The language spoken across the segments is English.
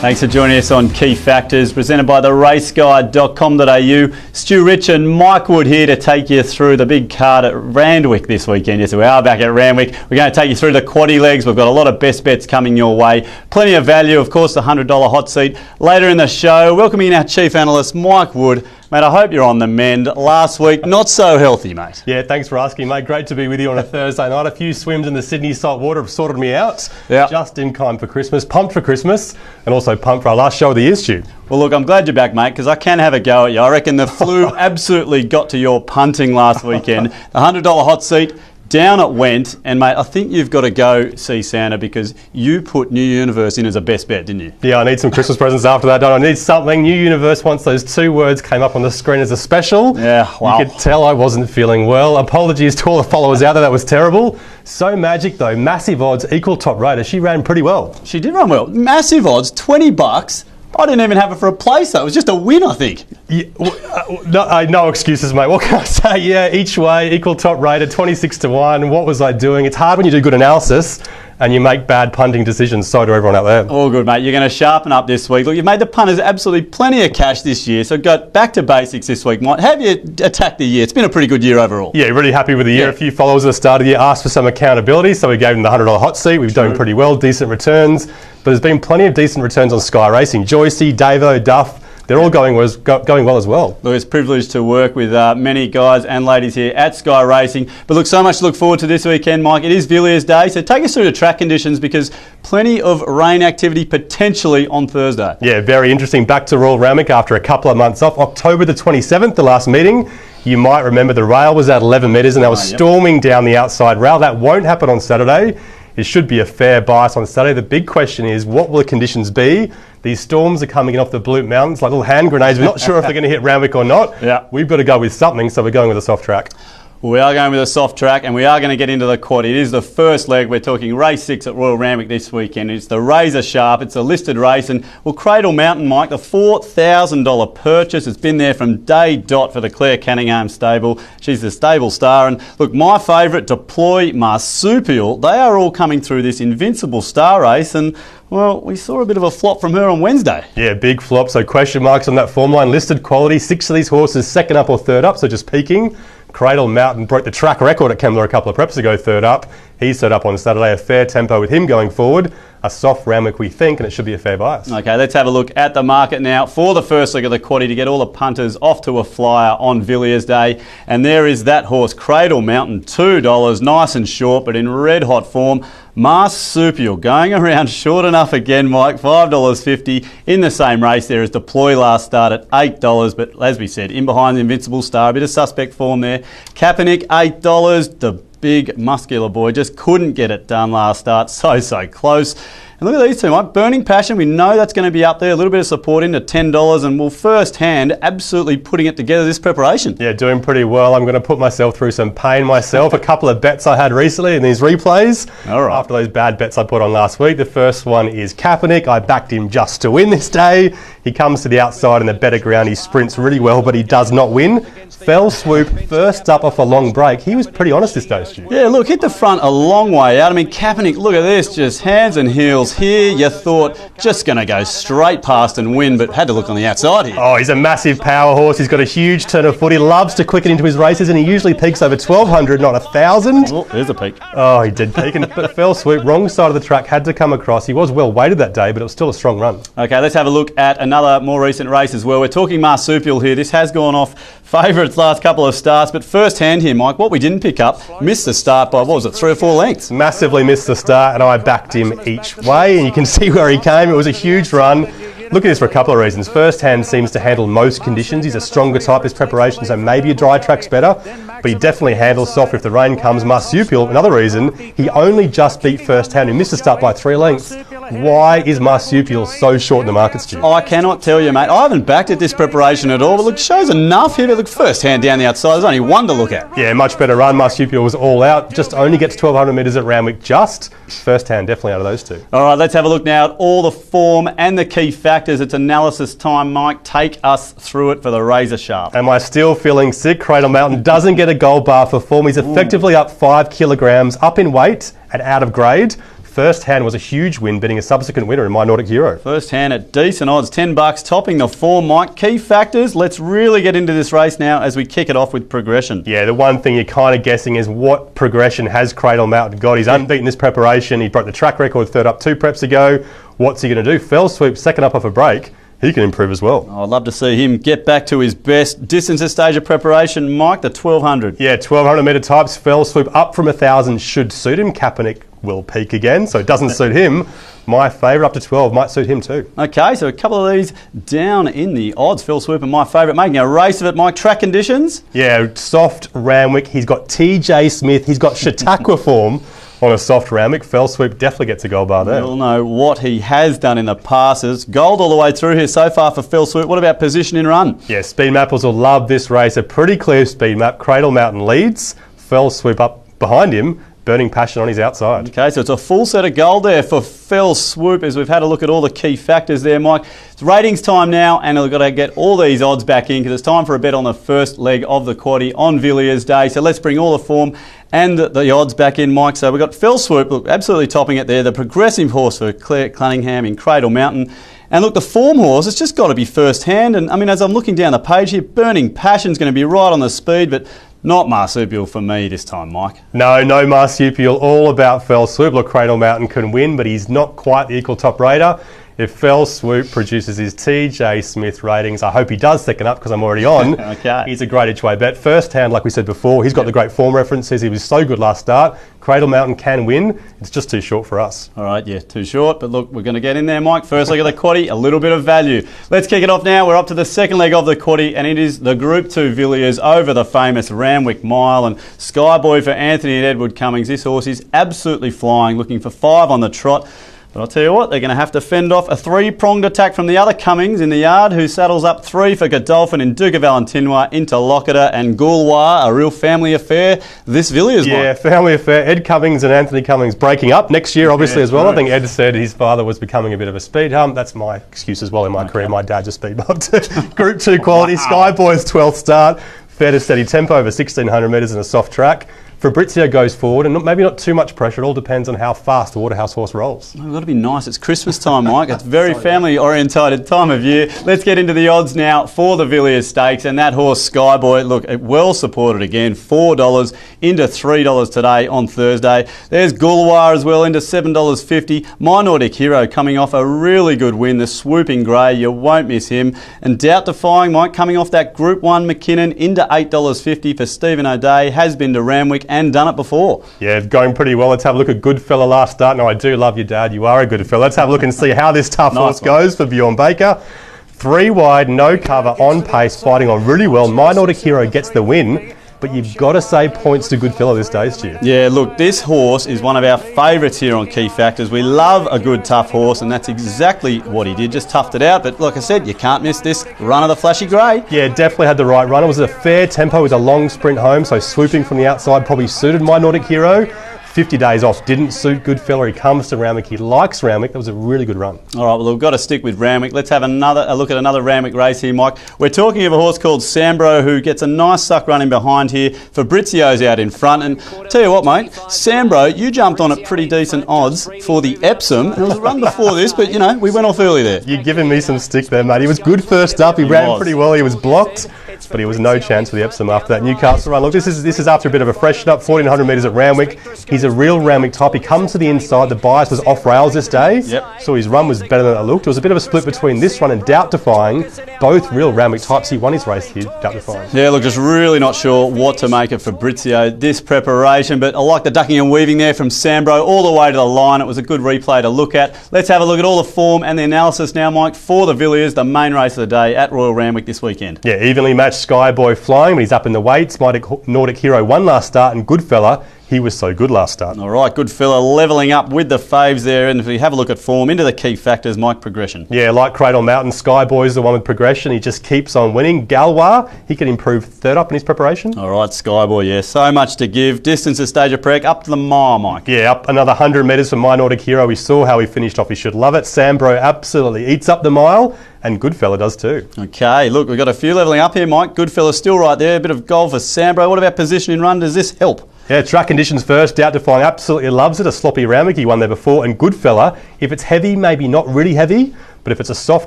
Thanks for joining us on Key Factors, presented by the raceguide.com.au. Stu Rich and Mike Wood here to take you through the big card at Randwick this weekend. Yes, we are back at Randwick. We're going to take you through the quaddie legs. We've got a lot of best bets coming your way. Plenty of value, of course, the $100 hot seat later in the show. Welcoming our chief analyst, Mike Wood. Mate, I hope you're on the mend. Last week, not so healthy, mate. Yeah, thanks for asking, mate. Great to be with you on a Thursday night. A few swims in the Sydney salt water have sorted me out. Yep. Just in time for Christmas. Pumped for Christmas, and also pumped for our last show of the year, Stu. Well, look, I'm glad you're back, mate, because I can have a go at you. I reckon the flu absolutely got to your punting last weekend. The $100 hot seat, down it went, and mate, I think you've got to go see Santa because you put New Universe in as a best bet, didn't you? Yeah, I need some Christmas presents after that, don't I? I need something. New Universe, once those two words came up on the screen as a special. Yeah, wow. You could tell I wasn't feeling well. Apologies to all the followers out there, that was terrible. So magic though, massive odds, equal top rater. She ran pretty well. She did run well. Massive odds, $20. I didn't even have it for a place though. It was just a win, I think. Yeah, no excuses, mate. What can I say? Yeah, each way, equal top rated, 26-1. What was I doing? It's hard when you do good analysis and you make bad punting decisions. So do everyone out there. All good, mate. You're going to sharpen up this week. Look, you've made the punters absolutely plenty of cash this year, so go back to basics this week, Mike. How have you attacked the year? It's been a pretty good year overall. Yeah, really happy with the year. Yeah. A few followers at the start of the year asked for some accountability, so we gave them the $100 hot seat. We've done pretty well, decent returns. But there's been plenty of decent returns on Sky Racing. Joycey, Davo, Duff, they're all going well as well. Look, it's a privilege to work with many guys and ladies here at Sky Racing. But look, so much to look forward to this weekend, Mike. It is Villiers Day, so take us through the track conditions because plenty of rain activity potentially on Thursday. Yeah, very interesting. Back to Royal Randwick after a couple of months off. October the 27th, the last meeting. You might remember the rail was at 11 metres and they were storming down the outside rail. That won't happen on Saturday. It should be a fair bias on Saturday. The big question is, what will the conditions be? These storms are coming in off the Blue Mountains like little hand grenades. We're not sure if they're going to hit Randwick or not. Yeah. We've got to go with something, so we're going with a soft track. We are going with a soft track and we are going to get into the quad. It is the first leg. We're talking race 6 at Royal Randwick this weekend. It's the Razor Sharp. It's a listed race and we'll Cradle Mountain, Mike, the $4,000 purchase. It's been there from day dot for the Claire Canningham stable. She's the stable star. And look, my favourite, Deploy Marsupial, they are all coming through this invincible star race and well, we saw a bit of a flop from her on Wednesday. Yeah, big flop. So question marks on that form line. Listed quality, 6 of these horses second up or third up, so just peaking. Cradle Mountain broke the track record at Kembla a couple of preps ago, third up. He's third up on Saturday, a fair tempo with him going forward. A soft Randwick, we think, and it should be a fair bias. Okay, let's have a look at the market now for the first leg of the quaddie to get all the punters off to a flyer on Villiers Day. And there is that horse, Cradle Mountain, $2, nice and short, but in red hot form. Marsupial going around short enough again, Mike, $5.50. In the same race there is Deploy last start at $8, but as we said, in behind the Invincible Star, a bit of suspect form there. Kaepernick, $8. The big muscular boy just couldn't get it done last start, so close. And look at these two, Mike. Burning Passion, we know that's going to be up there. A little bit of support into $10 and we'll first hand absolutely putting it together this preparation. Yeah, doing pretty well. I'm going to put myself through some pain myself. A couple of bets I had recently in these replays. All right. After those bad bets I put on last week. The first one is Kaepernick. I backed him just to win this day. He comes to the outside in the better ground. He sprints really well, but he does not win. Fell swoop, first up off a long break. He was pretty honest this day, Stu. Yeah, look, hit the front a long way out. I mean, Kaepernick, look at this, just hands and heels here. You thought just going to go straight past and win, but had to look on the outside here. Oh, he's a massive power horse. He's got a huge turn of foot. He loves to quicken into his races, and he usually peaks over 1,200, not 1,000. Oh, there's a peak. Oh, he did peak, but fell swoop, wrong side of the track, had to come across. He was well weighted that day, but it was still a strong run. Okay, let's have a look at another more recent race as well. We're talking Marsupial here. This has gone off favourites last couple of starts, but first hand here, Mike, what we didn't pick up, missed the start by, what was it, 3 or 4 lengths? Massively missed the start, and I backed him each way, and you can see where he came. It was a huge run. Look at this for a couple of reasons. First hand seems to handle most conditions. He's a stronger type, his preparation, so maybe a dry track's better, but he definitely handles soft if the rain comes. Marsupial, another reason, he only just beat first hand. He missed the start by 3 lengths. Why is Marsupial so short in the market, Stu? I cannot tell you, mate. I haven't backed at this preparation at all, but look, shows enough here. But look, first hand down the outside, there's only one to look at. Yeah, much better run. Marsupial was all out. Just only gets 1,200 metres at Randwick. Just first hand, definitely out of those two. All right, let's have a look now at all the form and the key factors. It's analysis time, Mike. Take us through it for the Razor Sharp. Am I still feeling sick? Cradle Mountain doesn't get a gold bar for form. He's effectively up 5 kilograms, up in weight and out of grade. First hand was a huge win, betting a subsequent winner in My Nordic Hero. First hand at decent odds, $10, topping the form, Mike. Key factors, let's really get into this race now as we kick it off with Progression. Yeah, the one thing you're kind of guessing is what progression has Cradle Mountain got. He's unbeaten this preparation. He broke the track record third up 2 preps ago. What's he going to do? Fell Swoop, second up off a break. He can improve as well. I'd love to see him get back to his best distance at stage of preparation, Mike, the 1200. Yeah, 1200 metre types. Fell Swoop up from 1,000 should suit him. Kaepernick will peak again, so it doesn't suit him. My favourite up to 12 might suit him too. Okay, so a couple of these down in the odds. Fell Swoop and my favourite, making a race of it, Mike. Track conditions? Yeah, soft Randwick. He's got TJ Smith. He's got Chautauqua form. On a soft Randwick. Fell Swoop definitely gets a gold bar there. We'll know what he has done in the passes. Gold all the way through here so far for Fell Swoop. What about position in run? Yeah, speed mappers will love this race. A pretty clear speed map. Cradle Mountain leads. Fell Swoop up behind him. Burning Passion on his outside. Okay, so it's a full set of gold there for Fell Swoop as we've had a look at all the key factors there, Mike. It's ratings time now, and we've got to get all these odds back in because it's time for a bet on the first leg of the quaddie on Villiers Day. So let's bring all the form and the odds back in, Mike. So we've got Fell Swoop, look, absolutely topping it there. The progressive horse for Claire Cunningham in Cradle Mountain. And look, the form horse, it's just got to be first hand. And I mean, as I'm looking down the page here, Burning Passion's going to be right on the speed, but not marsupial for me this time, Mike. No marsupial. All about Fell Swoop. Look, Cradle Mountain can win, but he's not quite the equal top rater. If Fell Swoop produces his TJ Smith ratings, I hope he does second up because I'm already on. Okay. He's a great each way bet. First hand, like we said before, he's got the great form references. He was so good last start. Cradle Mountain can win. It's just too short for us. All right, yeah, too short. But look, we're going to get in there, Mike. First leg of the quaddie, a little bit of value. Let's kick it off now. We're up to the second leg of the quaddie, and it is the Group 2 Villiers over the famous Randwick Mile. And Skyboy for Anthony and Edward Cummings. This horse is absolutely flying, looking for 5 on the trot. But I'll tell you what, they're going to have to fend off a 3-pronged attack from the other Cummings in the yard, who saddles up 3 for Godolphin in Duke of Valentinois, Interlocutor and Gouloir, a real family affair. This Villiers one. Yeah, family affair. Ed Cummings and Anthony Cummings breaking up next year, obviously, as well. True. I think Ed said his father was becoming a bit of a speed hump. That's my excuse as well in my career. My dad just speed bumped. Group 2 quality. Wow. Skyboy's 12th start. Fair to steady tempo over 1,600 metres in a soft track. Fabrizio goes forward, and maybe not too much pressure. It all depends on how fast the Waterhouse horse rolls. We've got to be nice. It's Christmas time, Mike. It's very family-orientated time of year. Let's get into the odds now for the Villiers Stakes. And that horse, Skyboy, look, well supported again. $4 into $3 today on Thursday. There's Gouloir as well into $7.50. My Nordic Hero coming off a really good win. The Swooping Grey, you won't miss him. And Doubt Defying, Mike, coming off that Group 1 McKinnon into $8.50 for Stephen O'Day. Has been to Randwick and done it before. Yeah, going pretty well. Let's have a look at Goodfella last start. No, I do love your dad. You are a good fella. Let's have a look and see how this tough horse goes for Bjorn Baker. 3 wide, no cover, on pace, fighting on really well. My Nordic Hero gets the win. But you've got to say points to Goodfella this day, Stu. Yeah, look, this horse is one of our favourites here on Key Factors. We love a good, tough horse, and that's exactly what he did, just toughed it out. But like I said, you can't miss this run of the Flashy Grey. Yeah, definitely had the right run. It was a fair tempo with a long sprint home, so swooping from the outside probably suited My Nordic Hero. 50 days off didn't suit Goodfella. He comes to Randwick. He likes Randwick. That was a really good run. All right, well, we've got to stick with Randwick. Let's have a look at another Randwick race here, Mike. We're talking of a horse called Sambro, who gets a nice suck run in behind here. Fabrizio's out in front. And tell you what, mate, Sambro, you jumped on at pretty decent odds for the Epsom. And it was a run before this, but, you know, we went off early there. You're giving me some stick there, mate. He was good first up. He ran pretty well. He was blocked. But he was no chance for the Epsom after that Newcastle run. Look, this is after a bit of a freshen up, 1,400 metres at Randwick. He's a real Randwick type. He comes to the inside. The bias was off rails this day. Yep. So his run was better than it looked. It was a bit of a split between this run and Doubt Defying. Both real Randwick types. He won his race here, Doubt Defying. Yeah, look, just really not sure what to make of Fabrizio this preparation, but I like the ducking and weaving there from Sambro all the way to the line. It was a good replay to look at. Let's have a look at all the form and the analysis now, Mike, for the Villiers, the main race of the day at Royal Randwick this weekend. Yeah, evenly matched Skyboy flying, but he's up in the weights. Nordic Hero won last start, and Goodfella, he was so good last start. All right, Goodfella levelling up with the faves there, and if we have a look at form, into the key factors, Mike, progression. Yeah, like Cradle Mountain, Skyboy's the one with progression. He just keeps on winning. Gouloir, he can improve third up in his preparation. All right, Skyboy, yeah, so much to give. Distance at stage of prep, up to the mile, Mike. Yeah, up another 100 metres for My Nordic Hero. We saw how he finished off. He should love it. Sambro absolutely eats up the mile. And Goodfella does too. Okay, look, we've got a few levelling up here, Mike. Goodfella's still right there. A bit of goal for Sambro. What about position in run? Does this help? Yeah, track conditions first. Doubt Defying absolutely loves it. A sloppy Randwick, he won there before. And Goodfella, if it's heavy, maybe not really heavy, but if it's a soft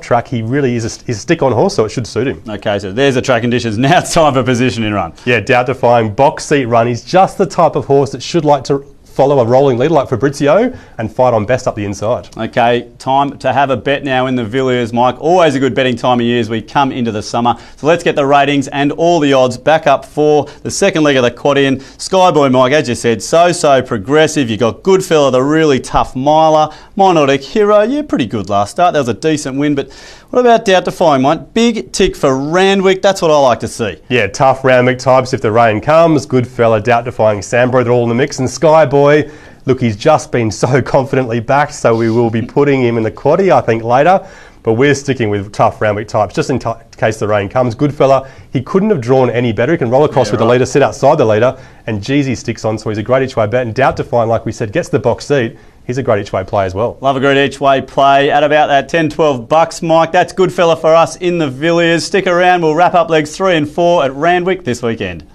track, he really is a stick-on horse, so it should suit him. Okay, so there's the track conditions. Now it's time for positioning run. Yeah, Doubt Defying, box seat run. He's just the type of horse that should like to follow a rolling leader like Fabrizio and fight on best up the inside. Okay, time to have a bet now in the Villiers, Mike. Always a good betting time of year as we come into the summer. So let's get the ratings and all the odds back up for the second leg of the quadrian. Skyboy, Mike, as you said, so progressive. You got Goodfella, the really tough miler. Minotic Hero, yeah, pretty good last start. That was a decent win, but what about Doubt Defying, Mike? Big tick for Randwick. That's what I like to see. Yeah, tough Randwick types if the rain comes. Goodfella, Doubt Defying, Sambro, they're all in the mix. And Skyboy, look, he's just been so confidently backed, so we will be putting him in the quaddie, I think, later. But we're sticking with tough Randwick types, just in case the rain comes. Goodfella, he couldn't have drawn any better. He can roll across with the leader, sit outside the leader, and Jeezy sticks on, so he's a great each-way bet. And Doubt Defying, like we said, gets the box seat. He's a great each-way play as well. Love a great each-way play at about that $10-12, Mike. That's Goodfella for us in the Villiers. Stick around. We'll wrap up legs 3 and 4 at Randwick this weekend.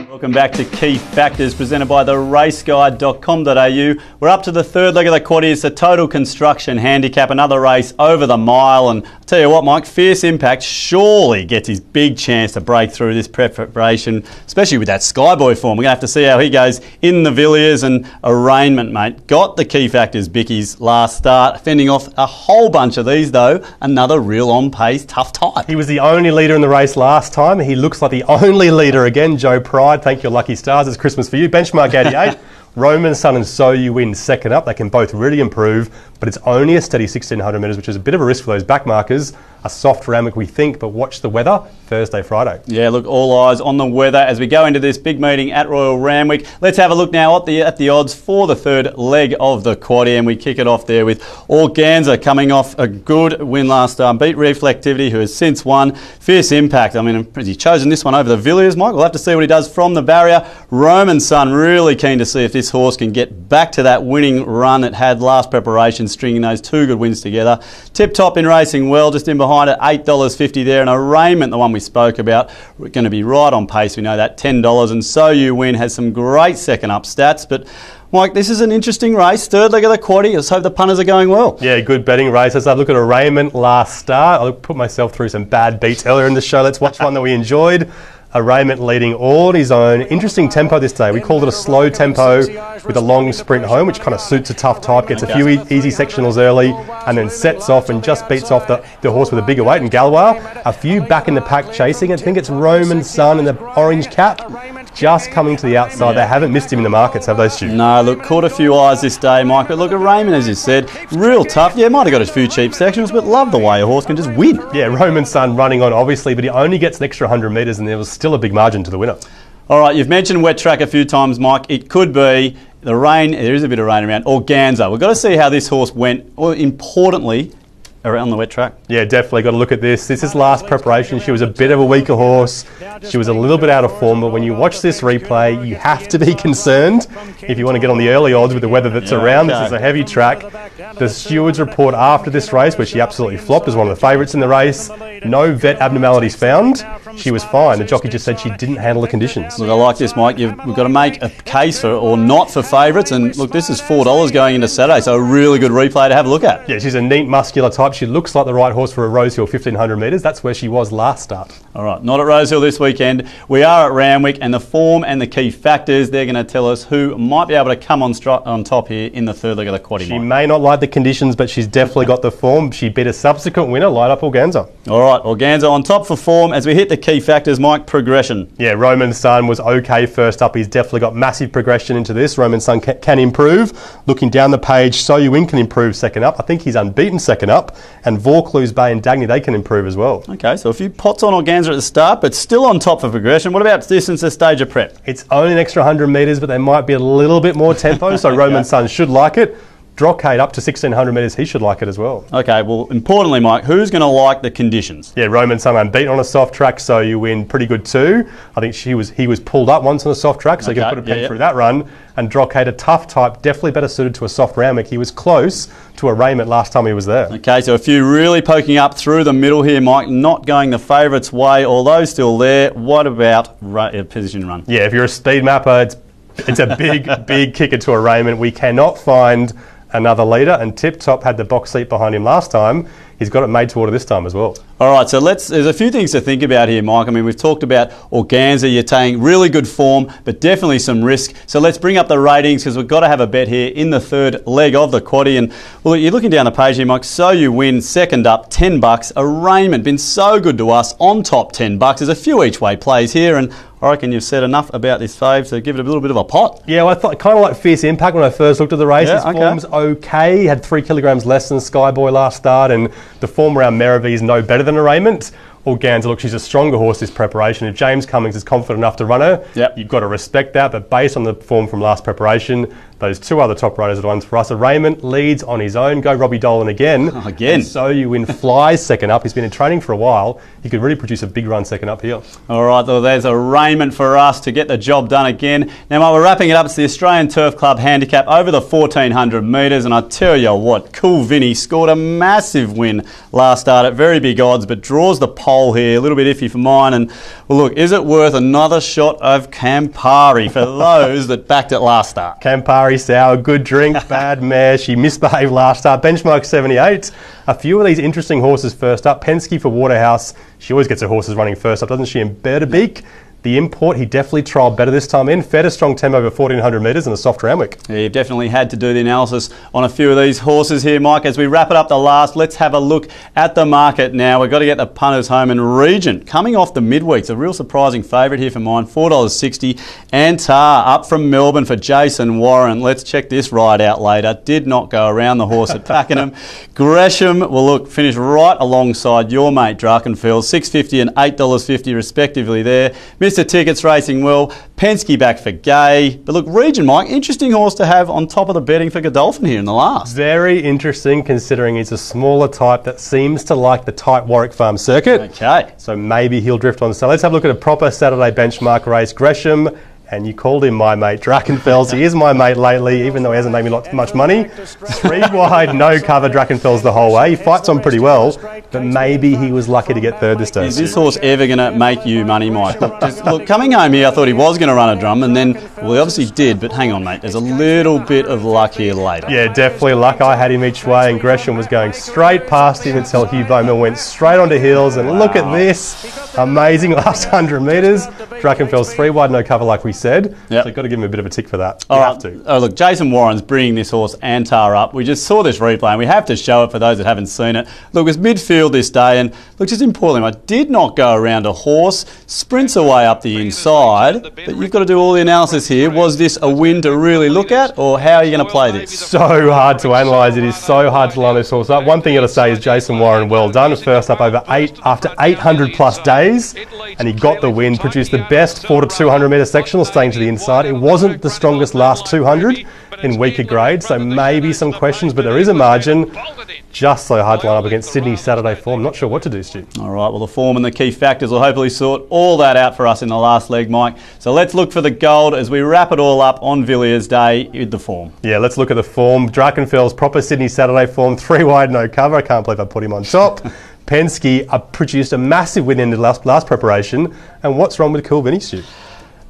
Welcome back to Key Factors, presented by the raceguide.com.au. We're up to the third leg of the quaddie. It's the total construction handicap, another race over the mile. And I'll tell you what, Mike, Fierce Impact surely gets his big chance to break through this preparation, especially with that Skyboy form. We're going to have to see how he goes in the Villiers. And Arraignment, mate, got the Key Factors Bickies last start, fending off a whole bunch of these, though. Another real on-pace, tough type. He was the only leader in the race last time. He looks like the only leader again. Joe Pride, thank your lucky stars. It's Christmas for you. Benchmark 88. Roman Sun and So You Win second up. They can both really improve, but it's only a steady 1600 metres, which is a bit of a risk for those back markers. A soft Randwick, we think, but watch the weather Thursday, Friday. Yeah, look, all eyes on the weather as we go into this big meeting at Royal Randwick. Let's have a look now at the odds for the third leg of the quaddie, and we kick it off there with Organza coming off a good win last time. Beat Reflectivity, who has since won. Fierce Impact, I mean, has he chosen this one over the Villiers, Mike? We'll have to see what he does from the barrier. Roman Sun, really keen to see if this horse can get back to that winning run it had last preparation, stringing those two good wins together. Tip Top in racing well, just in behind at $8.50 there. And Arraignment, the one we spoke about, we're going to be right on pace. We know that $10. And So You Win has some great second up stats. But Mike, this is an interesting race. Third leg of the quaddie. Let's hope the punters are going well. Yeah, good betting race. As I look at Arraignment last start, I put myself through some bad beats earlier in the show. Let's watch one that we enjoyed. Arraignment leading all on his own. Interesting tempo this day. We called it a slow tempo with a long sprint home, which kind of suits a tough type, gets a few easy sectionals early, and then sets off and just beats off the horse with a bigger weight in Galois. A few back in the pack chasing. I think it's Roman Sun in the orange cap, just coming to the outside. They haven't missed him in the markets, have they, Stu? No, look, caught a few eyes this day, Mike. But look, Arraignment, as you said, real tough. Yeah, might have got a few cheap sections, but love the way a horse can just win. Yeah, Roman Sun running on, obviously, but he only gets an extra 100 metres, and there was still a big margin to the winner. All right, you've mentioned wet track a few times, Mike. It could be the rain. There is a bit of rain around. Organza. We've got to see how this horse went, or importantly, around the wet track. Yeah, definitely got to look at this. This is last preparation. She was a bit of a weaker horse. She was a little bit out of form, but when you watch this replay, you have to be concerned if you want to get on the early odds with the weather that's around. Okay. This is a heavy track. The stewards report after this race, where she absolutely flopped as one of the favourites in the race. No vet abnormalities found. She was fine. The jockey just said she didn't handle the conditions. Look, I like this, Mike. We've got to make a case for or not for favourites. And look, this is $4 going into Saturday, so a really good replay to have a look at. Yeah, she's a neat, muscular type. She looks like the right horse for a Rosehill 1500 metres. That's where she was last start. All right, not at Rosehill this weekend. We are at Randwick, and the form and the key factors, they're going to tell us who might be able to come on top here in the third leg of the quaddie. She may not like the conditions, but she's definitely got the form. She beat a subsequent winner, Light Up Organza. All right, Organza on top for form as we hit the key factors, Mike. Progression. Yeah, Roman Sun was okay first up. He's definitely got massive progression into this. Roman Sun can improve. Looking down the page, So You Win can improve second up. I think he's unbeaten second up. And Vaucluse Bay and Dagny, they can improve as well. Okay, so a few pots on Organza at the start, but still on top for progression. What about distance at stage of prep? It's only an extra 100 metres, but they might be a little bit more tempo, so Roman Sun should like it. Drockade up to 1,600 metres, he should like it as well. Okay, well, importantly, Mike, who's going to like the conditions? Yeah, Roman's unbeaten on a soft track, so you win pretty good too. I think he was pulled up once on a soft track, so you can put a pen through that run. And Drockade, a tough type, definitely better suited to a soft Randwick. He was close to a Raymond last time he was there. Okay, so a few really poking up through the middle here, Mike, not going the favourites' way, although still there. What about position run? Yeah, if you're a speed mapper, it's a big kicker to a Raymond. We cannot find another leader, and Tip Top had the box seat behind him last time. He's got it made to order this time as well. All right, so there's a few things to think about here, Mike. I mean, we've talked about Organza. You're taking really good form, but definitely some risk. So let's bring up the ratings, because we've got to have a bet here in the third leg of the quaddie. And well, you're looking down the page here, Mike. So you win, second up, $10. A Raymond, been so good to us on top, $10. There's a few each way plays here, and I reckon you've said enough about this fave, so give it a little bit of a pot. Yeah, well, I thought kind of like Fierce Impact when I first looked at the race. His form's okay. He had 3 kilograms less than Skyboy last start, and the form around Merivee is no better than a Raymond. Organza, look, she's a stronger horse this preparation. If James Cummings is confident enough to run her, you've got to respect that. But based on the form from last preparation, those two other top riders are the ones for us. A Raymond leads on his own. Go Robbie Dolan again. And so you win Flies second up. He's been in training for a while. He could really produce a big run second up here. All right, well, there's a Raymond for us to get the job done again. Now, while we're wrapping it up, it's the Australian Turf Club handicap over the 1,400 metres. And I tell you what, Cool Vinny scored a massive win last start at very big odds, but draws the pole here. A little bit iffy for mine. And well, look, is it worth another shot of Campari for those that backed it last start? Campari sour, good drink, bad mare. She misbehaved last start. Benchmark 78. A few of these interesting horses first up. Penske for Waterhouse. She always gets her horses running first up, doesn't she? And Bertabeek, the import, he definitely trialled better this time in. Fed a strong tempo over 1,400 metres and a soft Randwick. Yeah, you've definitely had to do the analysis on a few of these horses here, Mike. As we wrap it up the last, let's have a look at the market now. We've got to get the punters home. And Regent, coming off the midweek, it's a real surprising favourite here for mine, $4.60. Antar up from Melbourne for Jason Warren. Let's check this ride out later. Did not go around the horse at Pakenham. Gresham, well, look, finished right alongside your mate Drakenfeld, $6.50 and $8.50 respectively there. Mr. Tickets racing well. Penske back for Gay. But look, Regent, Mike, interesting horse to have on top of the betting for Godolphin here in the last. Very interesting, considering he's a smaller type that seems to like the tight Warwick Farm circuit. Okay. So maybe he'll drift on. So let's have a look at a proper Saturday benchmark race. Gresham, and you called him my mate, Drakenfels. He is my mate lately, even though he hasn't made me much money. 3 wide, no cover, Drakenfels the whole way. He fights on pretty well, but maybe he was lucky to get third this day. Is this horse ever going to make you money, Mike? Look, coming home here, I thought he was going to run a drum, and then, well, he obviously did, but hang on, mate. There's a little bit of luck here later. Yeah, definitely luck. I had him each way, and Gresham was going straight past him until Hugh Bowman went straight onto heels, and look at this. Amazing last 100 metres. Drakenfels 3 wide, no cover, like we said. So you've got to give him a bit of a tick for that. You have to. Oh, look, Jason Warren's bringing this horse Antar up. We just saw this replay, and we have to show it for those that haven't seen it. Look, it's midfield this day, and look, just importantly, I did not go around a horse, sprints away up the inside, but you've got to do all the analysis here. Was this a win to really look at, or how are you going to play this? So hard to analyse. It is so hard to line this horse up. One thing you got to say is Jason Warren, well done. First up after 800 plus days, and he got the win, produced the best 4 to 200 metre sectional, staying to the inside. It wasn't the strongest last 200 in weaker grades, so maybe some questions, but there is a margin. Just so hard to line up against Sydney's Saturday form. Not sure what to do, Stu. All right, well, the form and the key factors will hopefully sort all that out for us in the last leg, Mike. So let's look for the gold as we wrap it all up on Villiers Day with the form. Yeah, let's look at the form. Drakenfels, proper Sydney Saturday form, 3 wide, no cover. I can't believe I put him on top. Penske produced a massive win in the last preparation. And what's wrong with Cool Vinny, Stu?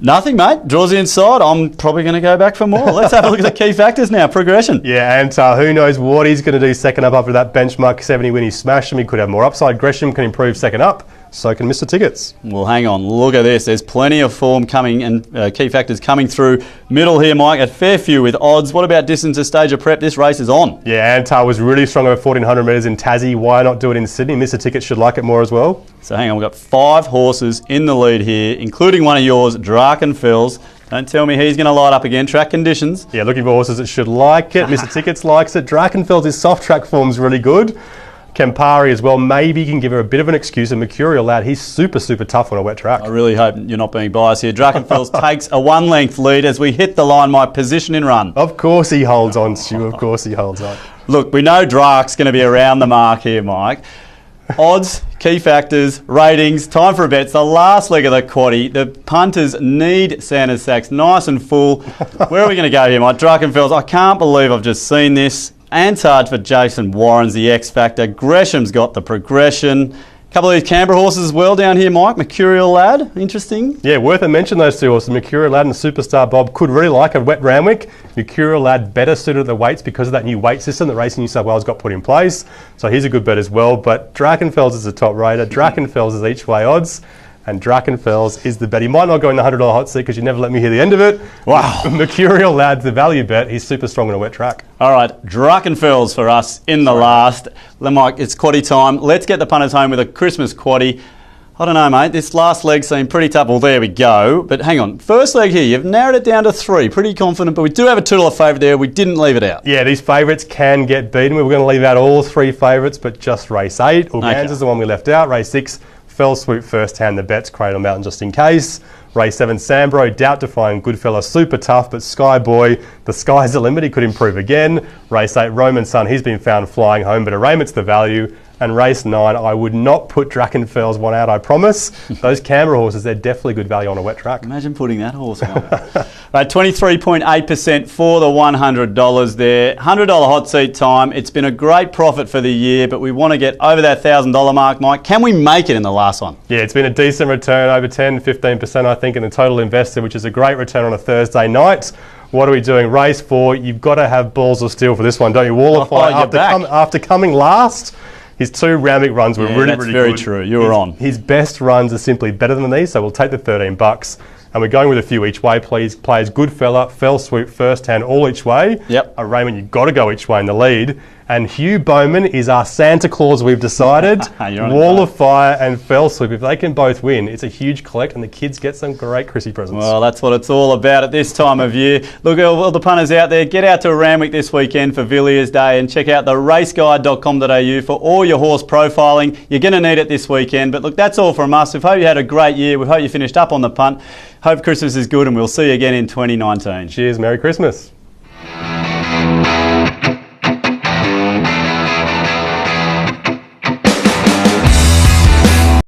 Nothing, mate. Draws the inside. I'm probably going to go back for more. Let's have a look at the key factors now. Progression. Yeah, and who knows what he's going to do second up after that benchmark 70 when he smashed him. He could have more upside. Gresham can improve second up. So can Mr. Tickets. Well, hang on. Look at this. There's plenty of form coming and key factors coming through. Middle here, Mike. A fair few with odds. What about distance to stage of prep? This race is on. Yeah, Antar was really strong over 1,400 metres in Tassie. Why not do it in Sydney? Mr. Tickets should like it more as well. So hang on. We've got 5 horses in the lead here, including one of yours, Drakenfels. Don't tell me he's going to light up again. Track conditions. Yeah, looking for horses that should like it. Mr. Tickets likes it. Drakenfels' soft track form's really good. Campari as well. Maybe you can give her a bit of an excuse. And Mercurial Lad, he's super, super tough on a wet track. I really hope you're not being biased here. Drachenfels takes a 1-length lead as we hit the line. My position in run. Of course he holds on, Stu. Of course he holds on. Look, we know Drake's going to be around the mark here, Mike. Odds, key factors, ratings, time for a bet. It's the last leg of the quaddie. The punters need Sanders Sacks nice and full. Where are we going to go here, Mike? Drachenfels, I can't believe I've just seen this. Ansard for Jason Warren's the X factor. Gresham's got the progression. A couple of these Canberra horses as well down here, Mike. Mercurial Lad, interesting. Yeah, worth a mention, those two horses. Mercurial Lad and Superstar Bob could really like a wet Randwick. Mercurial Lad better suited at the weights because of that new weight system that Racing New South Wales got put in place. So he's a good bet as well. But Drachenfels is a top rater. Drachenfels is each way odds. And Drachenfels is the bet. He might not go in the $100 hot seat because you never let me hear the end of it. Wow. Mercurial Lad's the value bet. He's super strong on a wet track. All right, Drachenfels for us in the last. Mike, it's quaddie time. Let's get the punters home with a Christmas quaddie. I don't know, mate. This last leg seemed pretty tough. Well, there we go. But hang on. First leg here, you've narrowed it down to 3. Pretty confident, but we do have a $2 favourite there. We didn't leave it out. Yeah, these favourites can get beaten. We were going to leave out all 3 favourites, but just race 8. Organza's the one we left out. Race 6. Fell Swoop first hand the bets, Cradle Mountain just in case. Race 7 Sambro, Doubt Defying Goodfella, super tough, but Skyboy, the sky's the limit, he could improve again. Race 8 Roman Sun, he's been found flying home, but Arraignment's the value. And race 9, I would not put Drachenfels one out, I promise. Those Canberra horses, they're definitely good value on a wet track. Imagine putting that horse on. Right, 23.8% for the $100 there. $100 hot seat time. It's been a great profit for the year, but we want to get over that $1,000 mark, Mike. Can we make it in the last one? Yeah, it's been a decent return, over 10-15% I think in the total invested, which is a great return on a Thursday night. What are we doing? Race 4, you've got to have balls of steel for this one, don't you? Wall of Fire, after coming last, his 2 Randwick runs were really good. That's very true. You were on. His best runs are simply better than these, so we'll take the $13. And we're going with a few each way, please. Plays Goodfella, Fell Swoop, first hand, all each way. Yep. Raymond, you've got to go each way in the lead. And Hugh Bowman is our Santa Claus, we've decided. Wall of Fire and Fell Swoop. If they can both win, it's a huge collect and the kids get some great Chrissy presents. Well, that's what it's all about at this time of year. Look, all the punters out there, get out to Randwick this weekend for Villiers Day and check out the raceguide.com.au for all your horse profiling. You're going to need it this weekend. But look, that's all from us. We hope you had a great year. We hope you finished up on the punt. Hope Christmas is good and we'll see you again in 2019. Cheers. Merry Christmas.